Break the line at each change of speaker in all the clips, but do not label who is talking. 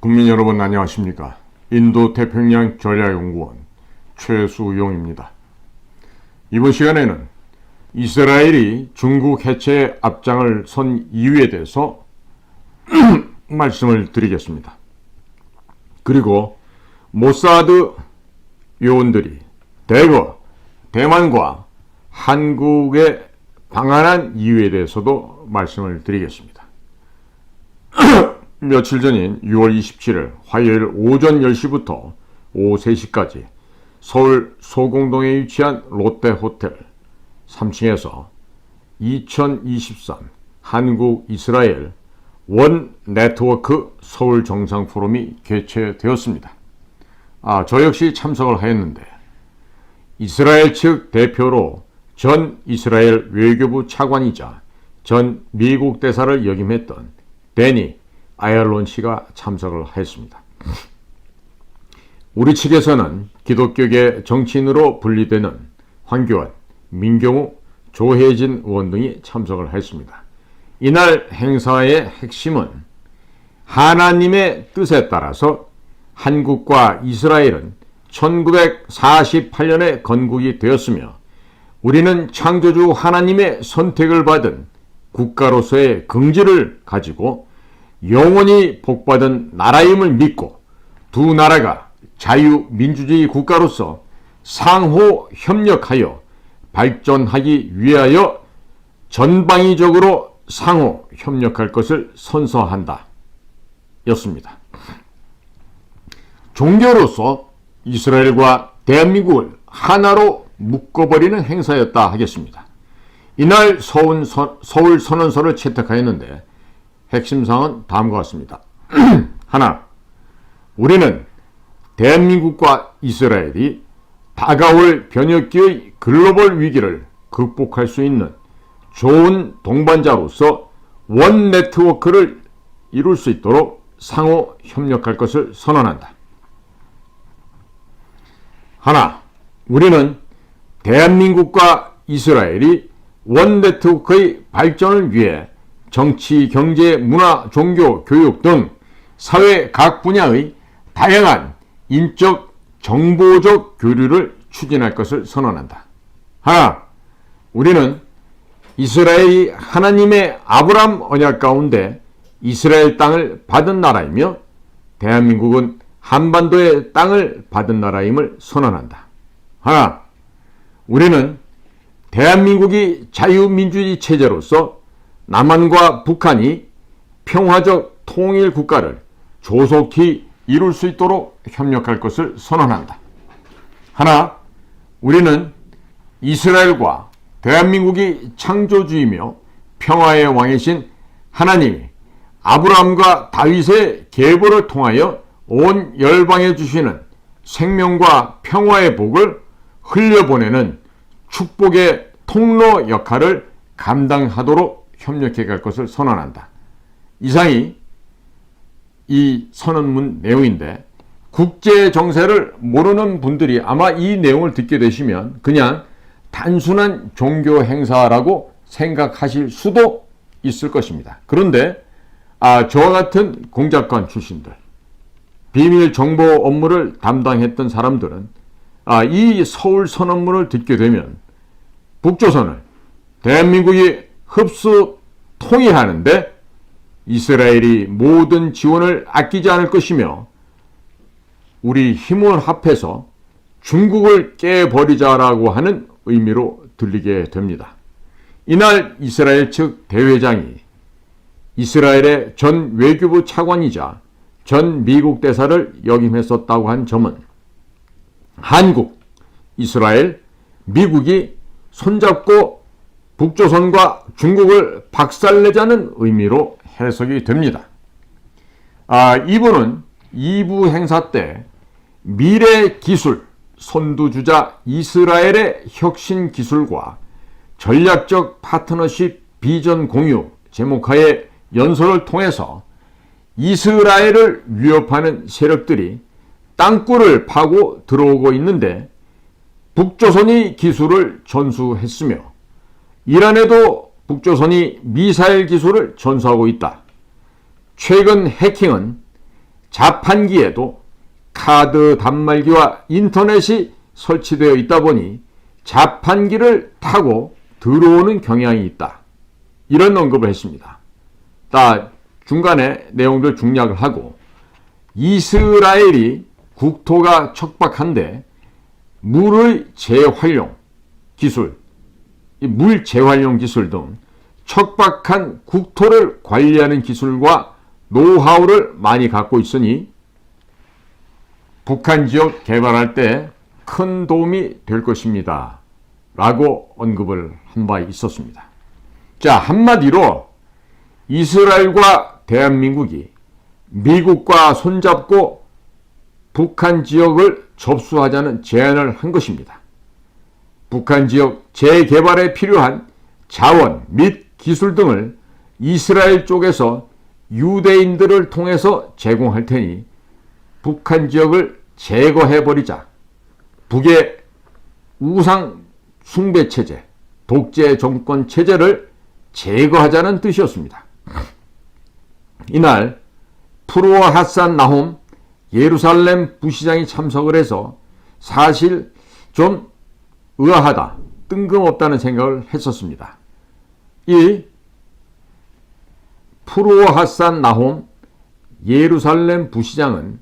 국민 여러분 안녕하십니까? 인도태평양 전략연구원 최수용입니다. 이번 시간에는 이스라엘이 중국 해체에 앞장을 선 이유에 대해서 말씀을 드리겠습니다. 그리고 모사드 요원들이 대거 대만과 한국에 방한한 이유에 대해서도 말씀을 드리겠습니다. 며칠 전인 6월 27일 화요일 오전 10시부터 오후 3시까지 서울 소공동에 위치한 롯데호텔 3층에서 2023 한국-이스라엘 원 네트워크 서울 정상포럼이 개최되었습니다. 저 역시 참석을 하였는데 이스라엘 측 대표로 전 이스라엘 외교부 차관이자 전 미국 대사를 역임했던 데니 아얄론 씨가 참석을 하였습니다. 우리 측에서는 기독교계 정치인으로 분리되는 황교안, 민경우, 조혜진 의원 등이 참석을 했습니다. 이날 행사의 핵심은 하나님의 뜻에 따라서 한국과 이스라엘은 1948년에 건국이 되었으며 우리는 창조주 하나님의 선택을 받은 국가로서의 긍지를 가지고 영원히 복받은 나라임을 믿고 두 나라가 자유민주주의 국가로서 상호 협력하여 발전하기 위하여 전방위적으로 상호 협력할 것을 선서한다 였습니다. 종교로서 이스라엘과 대한민국을 하나로 묶어버리는 행사였다 하겠습니다. 이날 서울 선언서를 채택하였는데 핵심사항은 다음과 같습니다. 하나, 우리는 대한민국과 이스라엘이 다가올 변혁기의 글로벌 위기를 극복할 수 있는 좋은 동반자로서 원 네트워크를 이룰 수 있도록 상호 협력할 것을 선언한다. 하나, 우리는 대한민국과 이스라엘이 원 네트워크의 발전을 위해 정치, 경제, 문화, 종교, 교육 등 사회 각 분야의 다양한 인적, 정보적 교류를 추진할 것을 선언한다. 하나, 우리는 이스라엘이 하나님의 아브라함 언약 가운데 이스라엘 땅을 받은 나라이며 대한민국은 한반도의 땅을 받은 나라임을 선언한다. 하나, 우리는 대한민국이 자유민주주의 체제로서 남한과 북한이 평화적 통일 국가를 조속히 이룰 수 있도록 협력할 것을 선언한다. 하나, 우리는 이스라엘과 대한민국이 창조주이며 평화의 왕이신 하나님이 아브라함과 다윗의 계보를 통하여 온 열방에 주시는 생명과 평화의 복을 흘려보내는 축복의 통로 역할을 감당하도록 협력해 갈 것을 선언한다. 이상이 이 선언문 내용인데 국제 정세를 모르는 분들이 아마 이 내용을 듣게 되시면 그냥 단순한 종교 행사라고 생각하실 수도 있을 것입니다. 그런데 저와 같은 공작관 출신들, 비밀 정보 업무를 담당했던 사람들은 이 서울 선언문을 듣게 되면 북조선을 대한민국이 흡수 통일하는데 이스라엘이 모든 지원을 아끼지 않을 것이며 우리 힘을 합해서 중국을 깨버리자라고 하는 의미로 들리게 됩니다. 이날 이스라엘 측 대회장이 이스라엘의 전 외교부 차관이자 전 미국 대사를 역임했었다고 한 점은 한국, 이스라엘, 미국이 손잡고 북조선과 중국을 박살내자는 의미로 해석이 됩니다. 이분은 2부 행사 때 미래 기술 선두주자 이스라엘의 혁신 기술과 전략적 파트너십 비전 공유 제목하에 연설을 통해서 이스라엘을 위협하는 세력들이 땅굴을 파고 들어오고 있는데 북조선이 기술을 전수했으며 이란에도 북조선이 미사일 기술을 전수하고 있다. 최근 해킹은 자판기에도 카드 단말기와 인터넷이 설치되어 있다 보니 자판기를 타고 들어오는 경향이 있다. 이런 언급을 했습니다. 중간에 내용들 중략을 하고, 이스라엘이 국토가 척박한데 물의 재활용 기술, 물 재활용 기술 등 척박한 국토를 관리하는 기술과 노하우를 많이 갖고 있으니 북한 지역 개발할 때 큰 도움이 될 것입니다. 라고 언급을 한 바 있었습니다. 자, 한마디로 이스라엘과 대한민국이 미국과 손잡고 북한 지역을 접수하자는 제안을 한 것입니다. 북한 지역 재개발에 필요한 자원 및 기술 등을 이스라엘 쪽에서 유대인들을 통해서 제공할 테니 북한 지역을 제거해버리자. 북의 우상 숭배 체제, 독재 정권 체제를 제거하자는 뜻이었습니다. 이날 프로어 하산 나홈 예루살렘 부시장이 참석을 해서 사실 좀 의아하다, 뜬금없다는 생각을 했었습니다. 이 프로어 하산 나홈 예루살렘 부시장은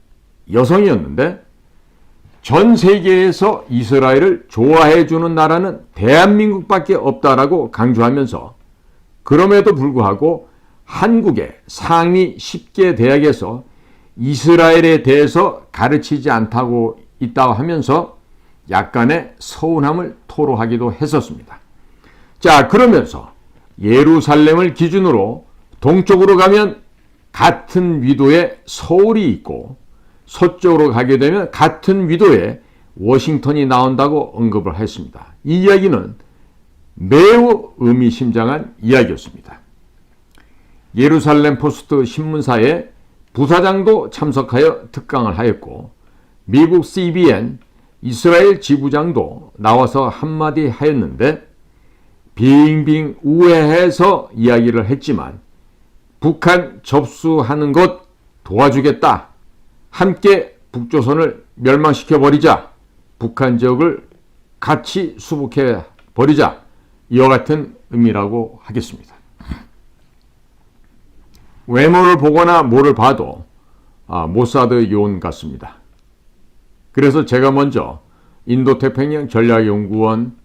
여성이었는데 전 세계에서 이스라엘을 좋아해 주는 나라는 대한민국밖에 없다라고 강조하면서, 그럼에도 불구하고 한국의 상위 10개 대학에서 이스라엘에 대해서 가르치지 않다고 있다고 하면서 약간의 서운함을 토로하기도 했었습니다. 자, 그러면서 예루살렘을 기준으로 동쪽으로 가면 같은 위도의 서울이 있고 서쪽으로 가게 되면 같은 위도의 워싱턴이 나온다고 언급을 했습니다. 이 이야기는 매우 의미심장한 이야기였습니다. 예루살렘 포스트 신문사의 부사장도 참석하여 특강을 하였고, 미국 CBN 이스라엘 지부장도 나와서 한마디 하였는데, 빙빙 우회해서 이야기를 했지만 북한 접수하는 것 도와주겠다, 함께 북조선을 멸망시켜버리자, 북한 지역을 같이 수복해버리자, 이와 같은 의미라고 하겠습니다. 외모를 보거나 뭐를 봐도 모사드 요원 같습니다. 그래서 제가 먼저 인도태평양 전략연구원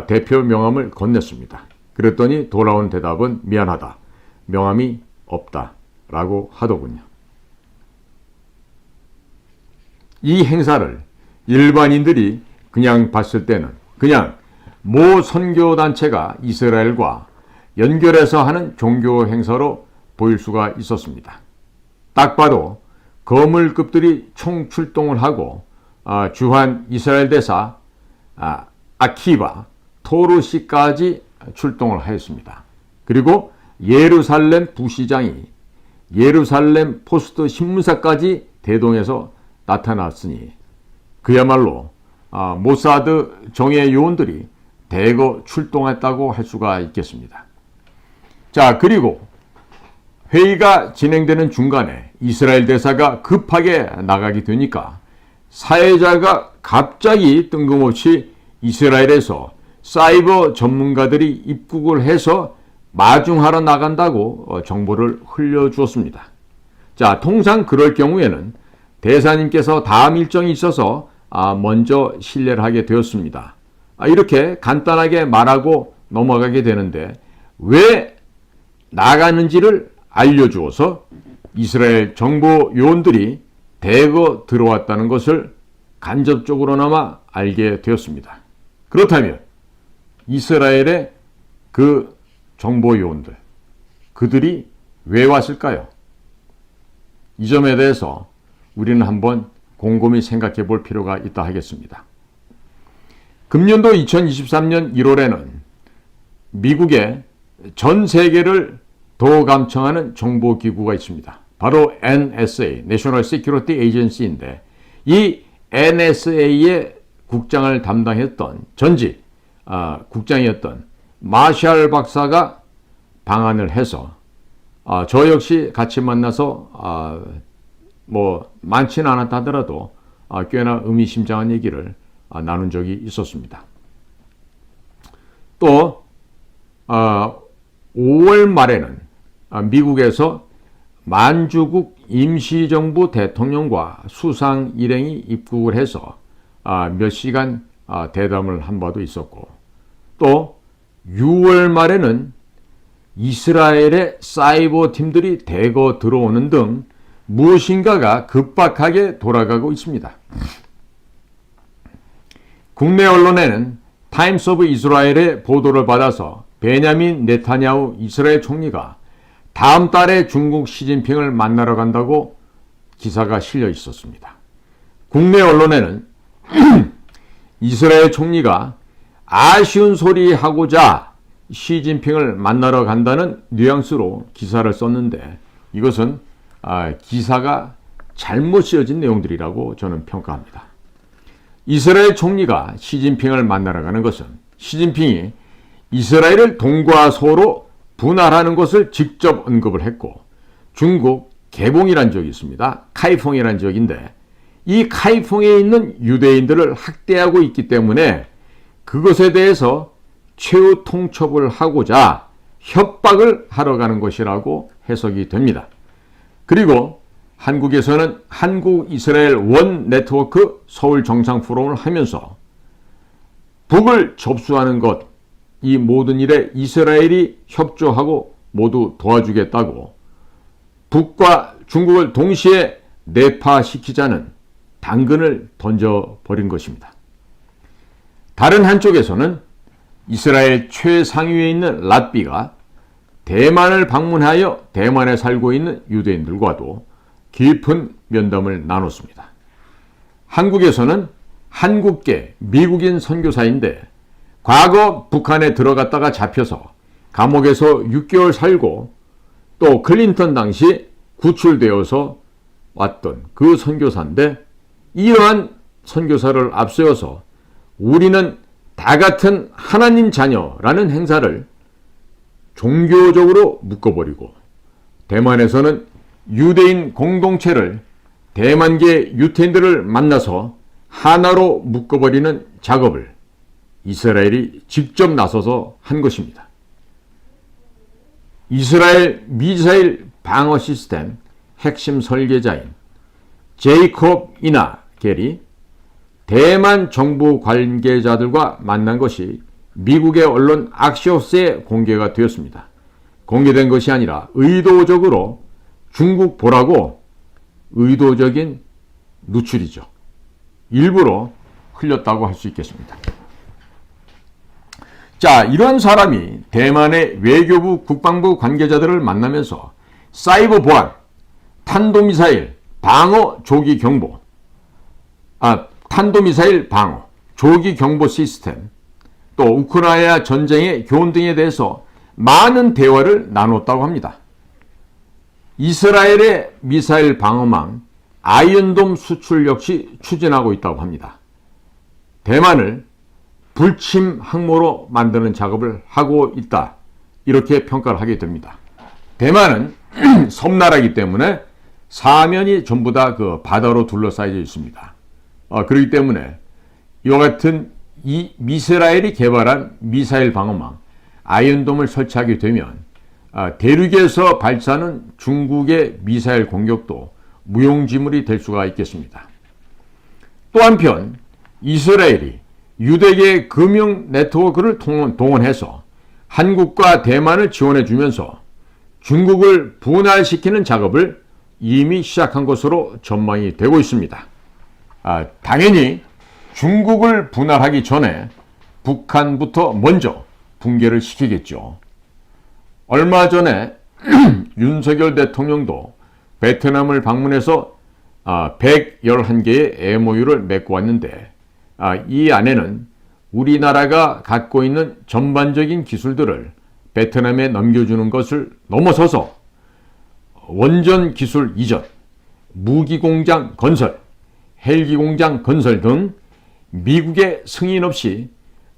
대표 명함을 건넸습니다. 그랬더니 돌아온 대답은 미안하다, 명함이 없다 라고 하더군요. 이 행사를 일반인들이 그냥 봤을 때는 그냥 모 선교단체가 이스라엘과 연결해서 하는 종교 행사로 보일 수가 있었습니다. 딱 봐도 거물급들이 총출동을 하고 주한 이스라엘 대사 아키바 토르시까지 출동을 하였습니다. 그리고 예루살렘 부시장이 예루살렘 포스트 신문사까지 대동해서 나타났으니 그야말로 모사드 정예 요원들이 대거 출동했다고 할 수가 있겠습니다. 자, 그리고 회의가 진행되는 중간에 이스라엘 대사가 급하게 나가게 되니까 사회자가 갑자기 뜬금없이 이스라엘에서 사이버 전문가들이 입국을 해서 마중하러 나간다고 정보를 흘려주었습니다. 자, 통상 그럴 경우에는 대사님께서 다음 일정이 있어서 먼저 실례를 하게 되었습니다. 이렇게 간단하게 말하고 넘어가게 되는데 왜 나가는지를 알려주어서 이스라엘 정보 요원들이 대거 들어왔다는 것을 간접적으로나마 알게 되었습니다. 그렇다면 이스라엘의 그 정보 요원들, 그들이 왜 왔을까요? 이 점에 대해서 우리는 한번 곰곰이 생각해 볼 필요가 있다 하겠습니다. 금년도 2023년 1월에는 미국의 전 세계를 도감청하는 정보기구가 있습니다. 바로 NSA, National Security Agency인데 이 NSA의 국장을 담당했던 전직 국장이었던 마샬 박사가 방한을 해서 저 역시 같이 만나서 뭐 많지는 않았다 하더라도 꽤나 의미심장한 얘기를 나눈 적이 있었습니다. 또 5월 말에는 미국에서 만주국 임시정부 대통령과 수상 일행이 입국을 해서 몇 시간 대담을 한 바도 있었고, 또 6월 말에는 이스라엘의 사이버 팀들이 대거 들어오는 등 무엇인가가 급박하게 돌아가고 있습니다. 국내 언론에는 타임스 오브 이스라엘의 보도를 받아서 베냐민 네타냐후 이스라엘 총리가 다음 달에 중국 시진핑을 만나러 간다고 기사가 실려 있었습니다. 국내 언론에는 이스라엘 총리가 아쉬운 소리 하고자 시진핑을 만나러 간다는 뉘앙스로 기사를 썼는데, 이것은 기사가 잘못 쓰여진 내용들이라고 저는 평가합니다. 이스라엘 총리가 시진핑을 만나러 가는 것은 시진핑이 이스라엘을 동과 서로 분할하는 것을 직접 언급을 했고, 중국 개봉이란 지역이 있습니다. 카이퐁이란 지역인데, 이 카이퐁에 있는 유대인들을 학대하고 있기 때문에 그것에 대해서 최후 통첩을 하고자 협박을 하러 가는 것이라고 해석이 됩니다. 그리고 한국에서는 한국 이스라엘 원 네트워크 서울 정상 포럼을 하면서 북을 접수하는 것, 이 모든 일에 이스라엘이 협조하고 모두 도와주겠다고 북과 중국을 동시에 내파시키자는 당근을 던져버린 것입니다. 다른 한쪽에서는 이스라엘 최상위에 있는 랏비가 대만을 방문하여 대만에 살고 있는 유대인들과도 깊은 면담을 나눴습니다. 한국에서는 한국계 미국인 선교사인데 과거 북한에 들어갔다가 잡혀서 감옥에서 6개월 살고 또 클린턴 당시 구출되어서 왔던 그 선교사인데, 이러한 선교사를 앞세워서 우리는 다 같은 하나님 자녀라는 행사를 종교적으로 묶어버리고, 대만에서는 유대인 공동체를 대만계 유태인들을 만나서 하나로 묶어버리는 작업을 이스라엘이 직접 나서서 한 것입니다. 이스라엘 미사일 방어 시스템 핵심 설계자인 제이콥 이나 겔이 대만 정부 관계자들과 만난 것이 미국의 언론 악시오스에 공개가 되었습니다. 공개된 것이 아니라 의도적으로 중국 보라고 의도적인 누출이죠. 일부러 흘렸다고 할 수 있겠습니다. 자, 이런 사람이 대만의 외교부 국방부 관계자들을 만나면서 사이버 보안, 탄도미사일 방어 조기 경보, 탄도미사일 방어, 조기 경보 시스템, 또 우크라이나 전쟁의 교훈 등에 대해서 많은 대화를 나눴다고 합니다. 이스라엘의 미사일 방어망 아이언돔 수출 역시 추진하고 있다고 합니다. 대만을 불침 항모로 만드는 작업을 하고 있다, 이렇게 평가를 하게 됩니다. 대만은 섬나라이기 때문에 사면이 전부 다 그 바다로 둘러싸여 있습니다. 그렇기 때문에 이와 같은 이 이스라엘이 개발한 미사일 방어망 아이언돔을 설치하게 되면 대륙에서 발사하는 중국의 미사일 공격도 무용지물이 될 수가 있겠습니다. 또 한편 이스라엘이 유대계 금융 네트워크를 동원해서 한국과 대만을 지원해 주면서 중국을 분할시키는 작업을 이미 시작한 것으로 전망이 되고 있습니다. 당연히 중국을 분할하기 전에 북한부터 먼저 붕괴를 시키겠죠. 얼마 전에 윤석열 대통령도 베트남을 방문해서 111개의 MOU를 맺고 왔는데, 이 안에는 우리나라가 갖고 있는 전반적인 기술들을 베트남에 넘겨주는 것을 넘어서서 원전 기술 이전, 무기 공장 건설, 헬기 공장 건설 등 미국의 승인 없이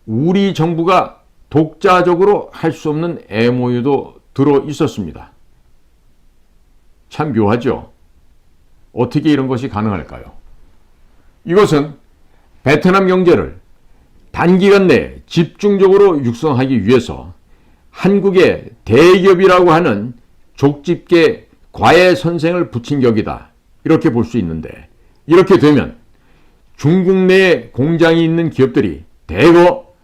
우리 정부가 독자적으로 할 수 없는 MOU도 들어 있었습니다. 참 묘하죠. 어떻게 이런 것이 가능할까요? 이것은 베트남 경제를 단기간 내에 집중적으로 육성하기 위해서 한국의 대기업이라고 하는 족집게 과외 선생을 붙인 격이다. 이렇게 볼 수 있는데, 이렇게 되면 중국 내에 공장이 있는 기업들이 대거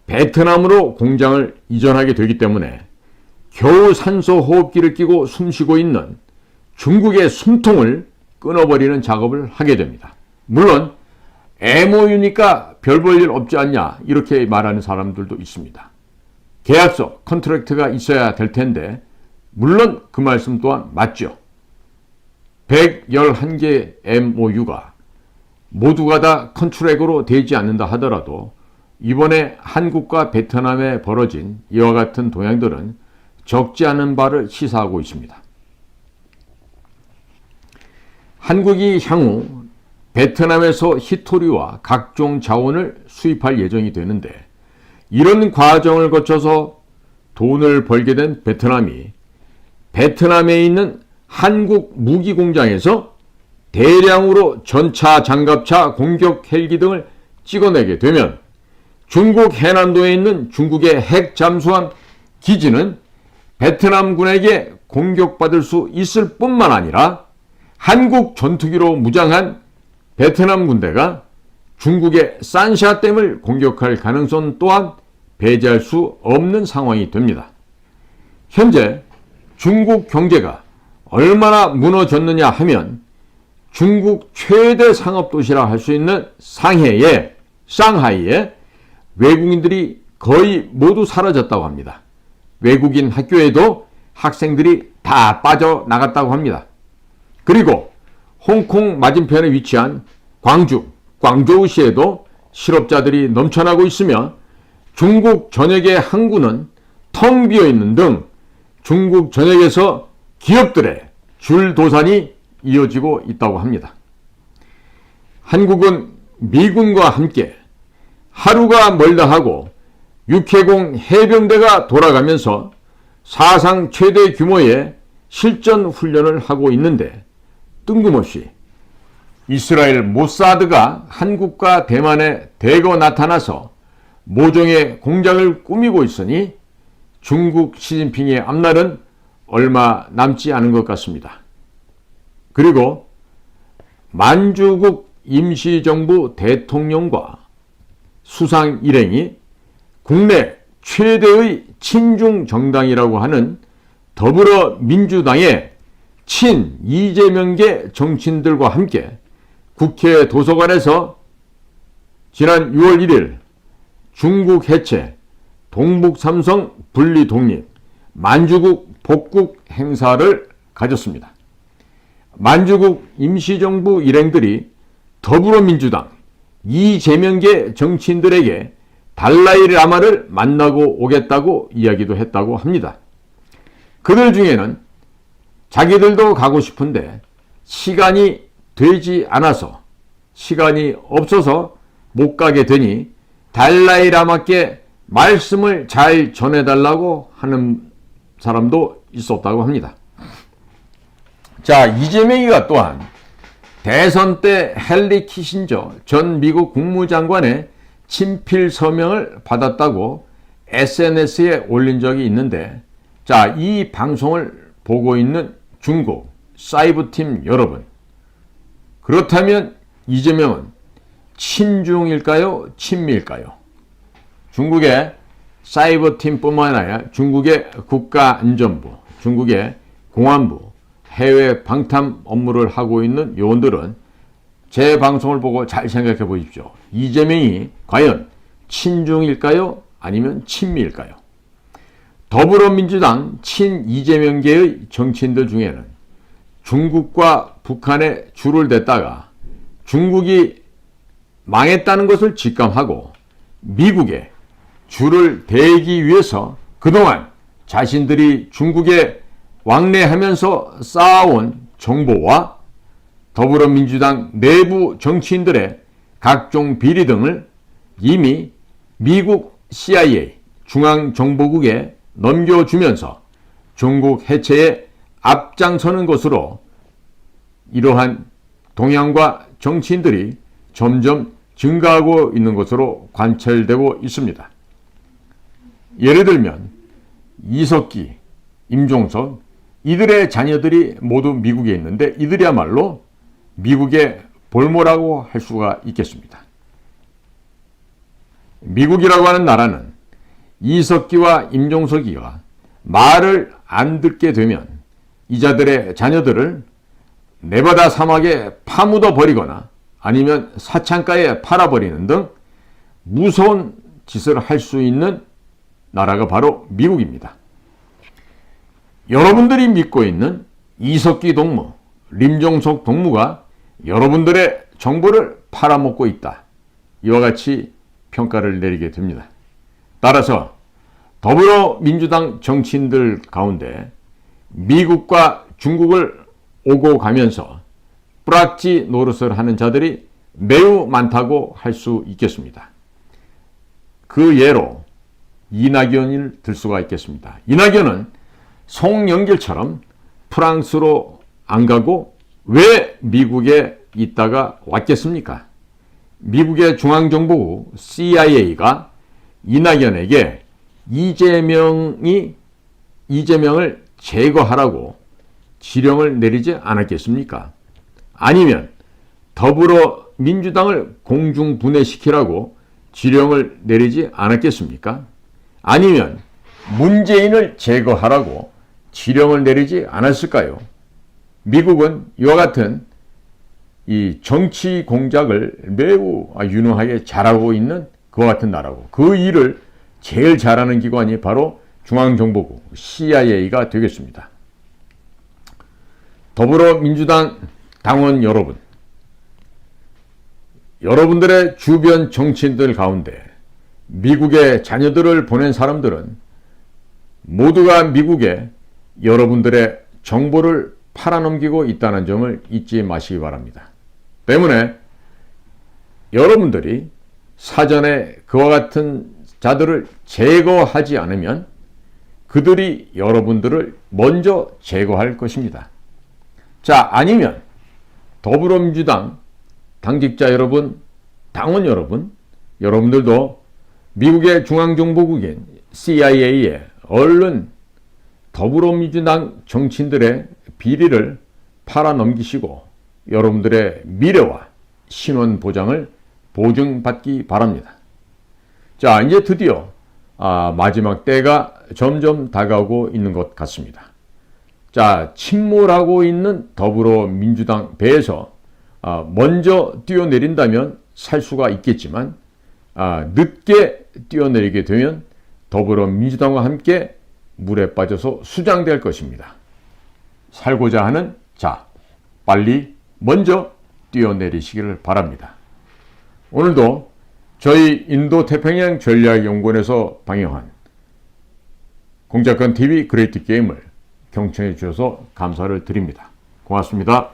베트남으로 공장을 이전하게 되기 때문에 겨우 산소 호흡기를 끼고 숨쉬고 있는 중국의 숨통을 끊어버리는 작업을 하게 됩니다. 물론 MOU니까 별 볼 일 없지 않냐 이렇게 말하는 사람들도 있습니다. 계약서, 컨트랙트가 있어야 될 텐데 물론 그 말씀 또한 맞죠. 111개 MOU가 모두가 다 컨트랙으로 되지 않는다 하더라도 이번에 한국과 베트남에 벌어진 이와 같은 동향들은 적지 않은 바를 시사하고 있습니다. 한국이 향후 베트남에서 히토리와 각종 자원을 수입할 예정이 되는데, 이런 과정을 거쳐서 돈을 벌게 된 베트남이 베트남에 있는 한국 무기 공장에서 대량으로 전차, 장갑차, 공격 헬기 등을 찍어내게 되면 중국 해난도에 있는 중국의 핵 잠수함 기지는 베트남군에게 공격받을 수 있을 뿐만 아니라 한국 전투기로 무장한 베트남 군대가 중국의 산샤댐을 공격할 가능성 또한 배제할 수 없는 상황이 됩니다. 현재 중국 경제가 얼마나 무너졌느냐 하면 중국 최대 상업도시라 할 수 있는 상하이에 외국인들이 거의 모두 사라졌다고 합니다. 외국인 학교에도 학생들이 다 빠져나갔다고 합니다. 그리고 홍콩 맞은편에 위치한 광저우시에도 실업자들이 넘쳐나고 있으며 중국 전역의 항구는 텅 비어있는 등 중국 전역에서 기업들의 줄도산이 이어지고 있다고 합니다. 한국은 미군과 함께 하루가 멀다 하고 육해공 해병대가 돌아가면서 사상 최대 규모의 실전 훈련을 하고 있는데, 뜬금없이 이스라엘 모사드가 한국과 대만에 대거 나타나서 모종의 공작을 꾸미고 있으니 중국 시진핑의 앞날은 얼마 남지 않은 것 같습니다. 그리고 만주국 임시정부 대통령과 수상 일행이 국내 최대의 친중 정당이라고 하는 더불어민주당의 친 이재명계 정치인들과 함께 국회 도서관에서 지난 6월 1일 중국 해체, 동북 삼성 분리 독립, 만주국 복국 행사를 가졌습니다. 만주국 임시정부 일행들이 더불어민주당 이재명계 정치인들에게 달라이라마를 만나고 오겠다고 이야기도 했다고 합니다. 그들 중에는 자기들도 가고 싶은데 시간이 되지 않아서, 시간이 없어서 못 가게 되니 달라이라마께 말씀을 잘 전해달라고 하는 사람도 있었다고 합니다. 자, 이재명이가 또한 대선 때 헨리 키신저 전 미국 국무장관의 친필 서명을 받았다고 SNS에 올린 적이 있는데, 자, 이 방송을 보고 있는 중국 사이버팀 여러분, 그렇다면 이재명은 친중일까요? 친미일까요? 중국의 사이버팀뿐만 아니라 중국의 국가안전부, 중국의 공안부, 해외 방탐 업무를 하고 있는 요원들은 제 방송을 보고 잘 생각해 보십시오. 이재명이 과연 친중일까요? 아니면 친미일까요? 더불어민주당 친이재명계의 정치인들 중에는 중국과 북한에 줄을 댔다가 중국이 망했다는 것을 직감하고 미국에 줄을 대기 위해서 그동안 자신들이 중국에 왕래하면서 쌓아온 정보와 더불어민주당 내부 정치인들의 각종 비리 등을 이미 미국 CIA 중앙정보국에 넘겨주면서 중국 해체에 앞장서는 것으로 이러한 동향과 정치인들이 점점 증가하고 있는 것으로 관찰되고 있습니다. 예를 들면 이석기, 임종석, 이들의 자녀들이 모두 미국에 있는데 이들이야말로 미국의 볼모라고 할 수가 있겠습니다. 미국이라고 하는 나라는 이석기와 임종석이가 말을 안 듣게 되면 이자들의 자녀들을 네바다 사막에 파묻어 버리거나 아니면 사창가에 팔아버리는 등 무서운 짓을 할 수 있는 나라가 바로 미국입니다. 여러분들이 믿고 있는 이석기 동무, 임종석 동무가 여러분들의 정보를 팔아먹고 있다. 이와 같이 평가를 내리게 됩니다. 따라서 더불어민주당 정치인들 가운데 미국과 중국을 오고 가면서 뿌락지 노릇을 하는 자들이 매우 많다고 할 수 있겠습니다. 그 예로 이낙연을 들 수가 있겠습니다. 이낙연은 송영길처럼 프랑스로 안 가고 왜 미국에 있다가 왔겠습니까? 미국의 중앙정보국 CIA가 이낙연에게 이재명을 제거하라고 지령을 내리지 않았겠습니까? 아니면 더불어민주당을 공중분해시키라고 지령을 내리지 않았겠습니까? 아니면 문재인을 제거하라고 지령을 내리지 않았을까요? 미국은 이와 같은 이 정치 공작을 매우 유능하게 잘하고 있는 그와 같은 나라고, 그 일을 제일 잘하는 기관이 바로 중앙정보국 CIA가 되겠습니다. 더불어민주당 당원 여러분, 여러분들의 주변 정치인들 가운데 미국에 자녀들을 보낸 사람들은 모두가 미국에 여러분들의 정보를 팔아넘기고 있다는 점을 잊지 마시기 바랍니다. 때문에 여러분들이 사전에 그와 같은 자들을 제거하지 않으면 그들이 여러분들을 먼저 제거할 것입니다. 자, 아니면 더불어민주당 당직자 여러분, 당원 여러분, 여러분들도 미국의 중앙정보국인 CIA에 얼른 더불어민주당 정치인들의 비리를 팔아넘기시고 여러분들의 미래와 신원 보장을 보증받기 바랍니다. 자, 이제 드디어 마지막 때가 점점 다가오고 있는 것 같습니다. 자, 침몰하고 있는 더불어민주당 배에서 먼저 뛰어내린다면 살 수가 있겠지만 늦게 뛰어내리게 되면 더불어민주당과 함께 물에 빠져서 수장될 것입니다. 살고자 하는 자, 빨리 먼저 뛰어내리시기를 바랍니다. 오늘도 저희 인도태평양 전략연구원에서 방영한 공작권 TV 그레이트 게임을 경청해 주셔서 감사를 드립니다. 고맙습니다.